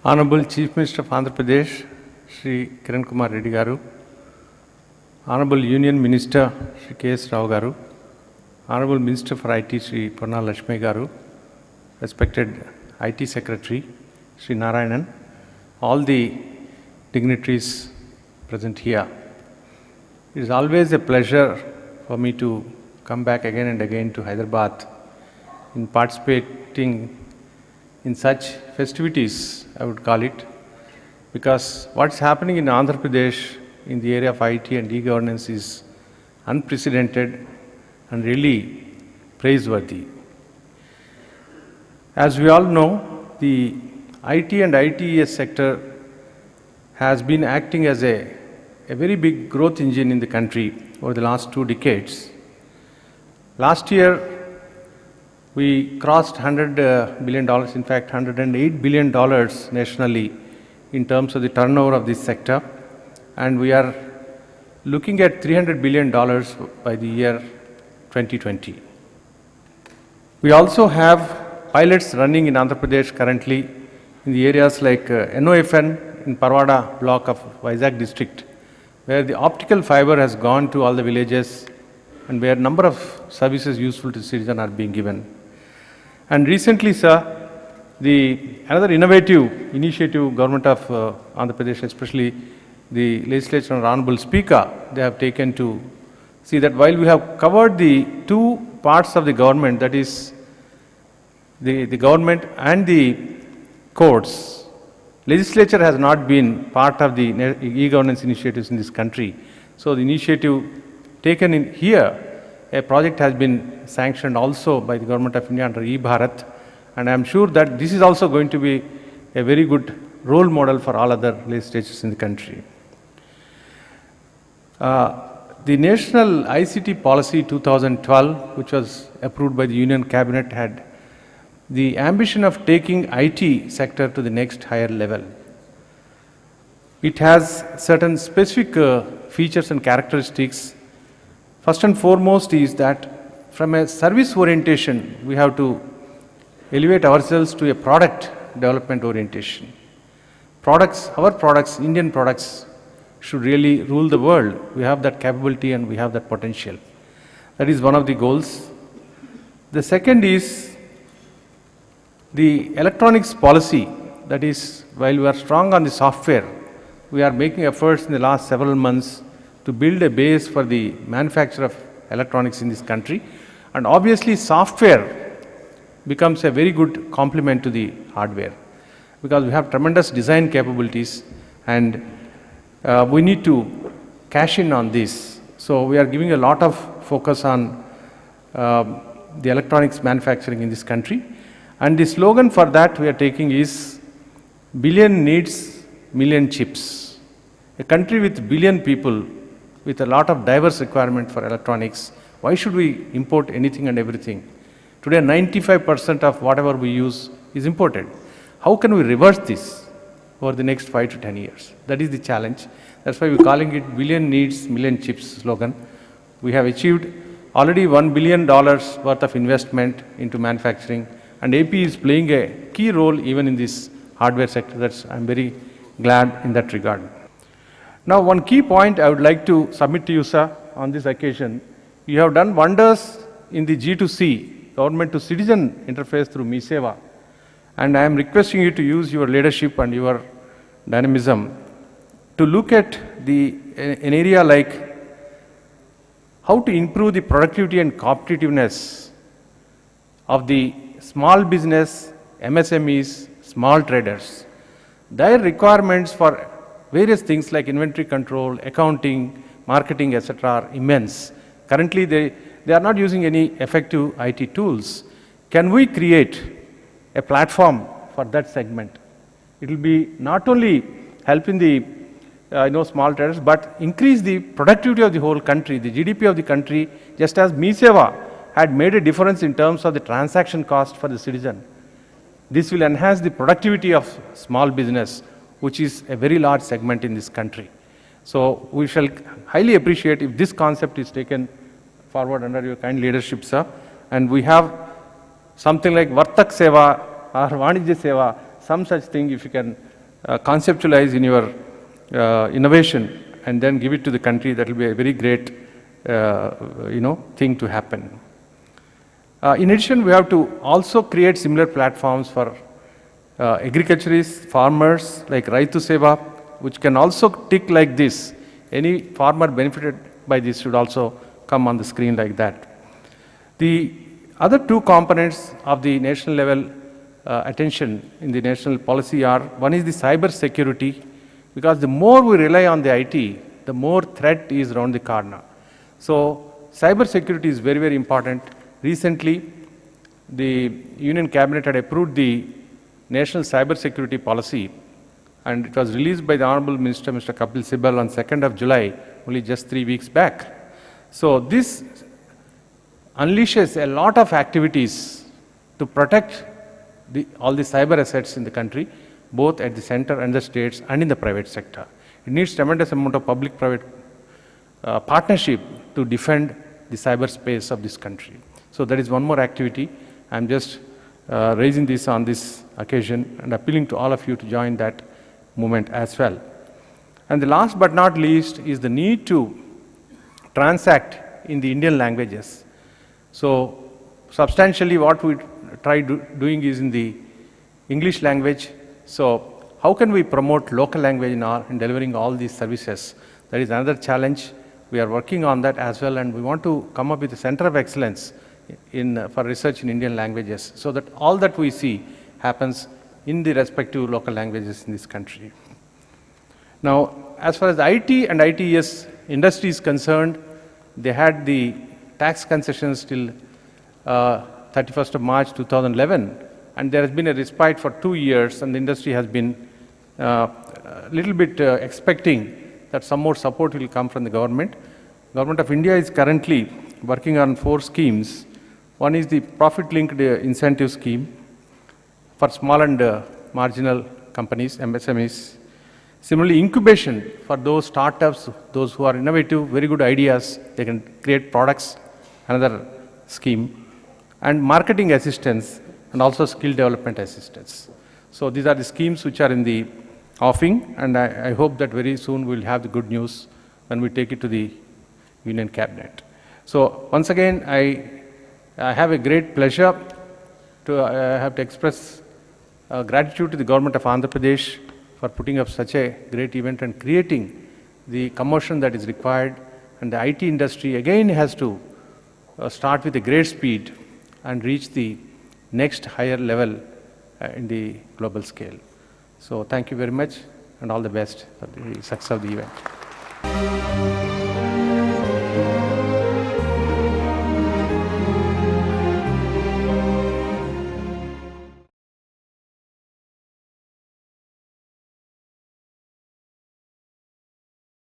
Honorable Chief Minister of Andhra Pradesh, Shri Kiran Kumar Reddy Garu, Honorable Union Minister, Shri K.S. Rao Garu, Honorable Minister for IT, Shri Ponna Lakshmi Garu, respected IT Secretary, Shri Narayanan, all the dignitaries present here. It is always a pleasure for me to come back again and again to Hyderabad in participating in such festivities, I would call it, because what's happening in Andhra Pradesh in the area of IT and e-governance is unprecedented and really praiseworthy. As we all know, the IT and ITES sector has been acting as a very big growth engine in the country over the last 2 decades. Last year, we crossed $100 billion, in fact $108 billion nationally in terms of the turnover of this sector, and we are looking at $300 billion by the year 2020. We also have pilots running in Andhra Pradesh currently in the areas like NOFN in Parwada block of Vizag district, where the optical fiber has gone to all the villages and where a number of services useful to citizens are being given. And recently, sir, another innovative initiative government of Andhra Pradesh, especially the legislature and Honorable Speaker, they have taken to see that while we have covered the 2 parts of the government, that is the government and the courts, legislature has not been part of the e-governance initiatives in this country. So the initiative taken in here, a project has been sanctioned also by the Government of India under eBharat, and I am sure that this is also going to be a very good role model for all other legislatures in the country. The National ICT Policy 2012, which was approved by the Union Cabinet, had the ambition of taking IT sector to the next higher level. It has certain specific features and characteristics. First and foremost is that from a service orientation, we have to elevate ourselves to a product development orientation. Our products, Indian products, should really rule the world. We have that capability and we have that potential. That is one of the goals. The second is the electronics policy. That is, while we are strong on the software, we are making efforts in the last several months to build a base for the manufacture of electronics in this country. And obviously, software becomes a very good complement to the hardware because we have tremendous design capabilities and we need to cash in on this. So we are giving a lot of focus on the electronics manufacturing in this country. And the slogan for that we are taking is billion needs million chips. A country with billion people with a lot of diverse requirement for electronics, why should we import anything and everything? Today 95% of whatever we use is imported. How can we reverse this over the next 5 to 10 years? That is the challenge. That's why we're calling it billion needs million chips slogan. We have achieved already $1 billion worth of investment into manufacturing, and AP is playing a key role even in this hardware sector. I'm very glad in that regard. Now, one key point I would like to submit to you, sir, on this occasion. You have done wonders in the G2C, government to citizen interface through MeSeva, and I am requesting you to use your leadership and your dynamism to look at an area like how to improve the productivity and competitiveness of the small business, MSMEs, small traders. Their requirements for various things like inventory control, accounting, marketing, etc. are immense. Currently, they are not using any effective IT tools. Can we create a platform for that segment? It will be not only helping the small traders, but increase the productivity of the whole country, the GDP of the country, just as MeSeva had made a difference in terms of the transaction cost for the citizen. This will enhance the productivity of small business, which is a very large segment in this country. So we shall highly appreciate if this concept is taken forward under your kind leadership, sir. And we have something like Vartak Seva or Vanijya Seva, some such thing if you can conceptualize in your innovation and then give it to the country, that will be a very great thing to happen. In addition, we have to also create similar platforms for agriculturists, farmers like Raitu Seva, which can also tick like this. Any farmer benefited by this should also come on the screen like that. The other two components of the national level attention in the national policy are, one is the cyber security, because the more we rely on the IT, the more threat is around the corner. So cyber security is very, very important. Recently, the Union Cabinet had approved the National Cyber Security Policy, and it was released by the Honorable Minister, Mr. Kapil Sibal, on 2nd of July, only just 3 weeks back. So this unleashes a lot of activities to protect all the cyber assets in the country, both at the center and the states and in the private sector. It needs tremendous amount of public-private partnership to defend the cyberspace of this country. So that is one more activity. I'm just raising this on this occasion and appealing to all of you to join that movement as well. And the last but not least is the need to transact in the Indian languages. So substantially what we try doing is in the English language. So how can we promote local language in delivering all these services? That is another challenge. We are working on that as well, and we want to come up with a center of excellence for research in Indian languages, so that all that we see happens in the respective local languages in this country. Now, as far as the IT and ITES industry is concerned, they had the tax concessions till 31st of March 2011, and there has been a respite for 2 years, and the industry has been a little bit expecting that some more support will come from the government. Government of India is currently working on 4 schemes. One is the profit-linked incentive scheme for small and marginal companies, MSMEs. Similarly, incubation for those startups, those who are innovative, very good ideas, they can create products, another scheme. And marketing assistance and also skill development assistance. So these are the schemes which are in the offing, and I hope that very soon we'll have the good news when we take it to the Union Cabinet. So once again, I have a great pleasure to have to express gratitude to the government of Andhra Pradesh for putting up such a great event and creating the commotion that is required. And the IT industry again has to start with a great speed and reach the next higher level in the global scale. So thank you very much, and all the best for the success of the event.